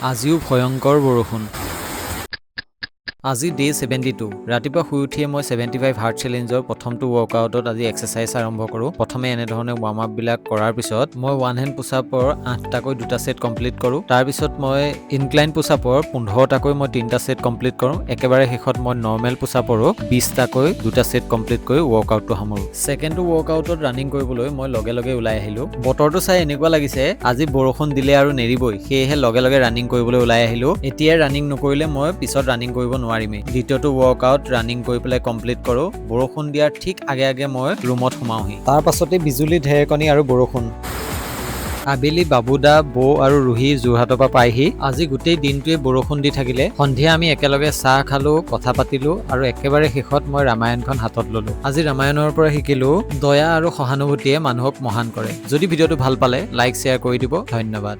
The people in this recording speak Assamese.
আজিও ভয়ংকৰ বৰষুণ। আজি ডে 72 ৰাতিপুৱা শুই উঠিয়ে মই 75 হাৰ্ট চেলেঞ্জৰ প্ৰথমটো ৱৰ্কআউটত আজি এক্সাৰচাইজ আৰম্ভ কৰোঁ। প্ৰথমে এনেধৰণে ৱাৰ্ম আপ বিলাক কৰাৰ পিছত মই ওৱান হেণ্ড পুছআপৰ 8টাকৈ 2টা সেট কমপ্লিট কৰোঁ। তাৰ পিছত মই ইনক্লাইন পুছআপৰ 15টাকৈ মই 3টা সেট কমপ্লিট কৰোঁ। একেবাৰে শেষত মই নৰ্মেল পুছআপৰো 20টাকৈ 2টা সেট কমপ্লিট কৰি ৱৰ্কআউটটো সামৰোঁ। ছেকেণ্ডটো ৱৰ্কআউটত ৰানিং কৰিবলৈ মই লগে লগে ওলাই আহিলোঁ। বতৰটো চাই এনেকুৱা লাগিছে আজি বৰষুণ দিলে আৰু নেৰিবই, সেয়েহে লগে লগে ৰানিং কৰিবলৈ ওলাই আহিলোঁ। এতিয়া ৰানিং নকৰিলে মই পিছত ৰানিং কৰিব নোৱাৰিমেই। দ্বিতীয়টো ৱৰ্কআউট ৰানিং কৰি পেলাই কমপ্লিট কৰোঁ। বৰষুণ দিয়াৰ ঠিক আগে আগে মই ৰুমত সোমাওহি। তাৰ পাছতে বিজুলী, ঢেৰেকনি আৰু বৰষুণ। আবেলি বাবুদা, বৌ আৰু ৰুহি যোৰহাটৰ পৰা পাইহি। আজি গোটেই দিনটোৱে বৰষুণ দি থাকিলে। সন্ধিয়া আমি একেলগে চাহ খালো, কথা পাতিলো আৰু একেবাৰে শেষত মই ৰামায়ণখন হাতত ললো। আজি ৰামায়ণৰ পৰা শিকিলো দয়া আৰু সহানুভূতিয়ে মানুহক মহান কৰে। যদি ভিডিঅ'টো ভাল পালে লাইক শ্বেয়াৰ কৰি দিব। ধন্যবাদ।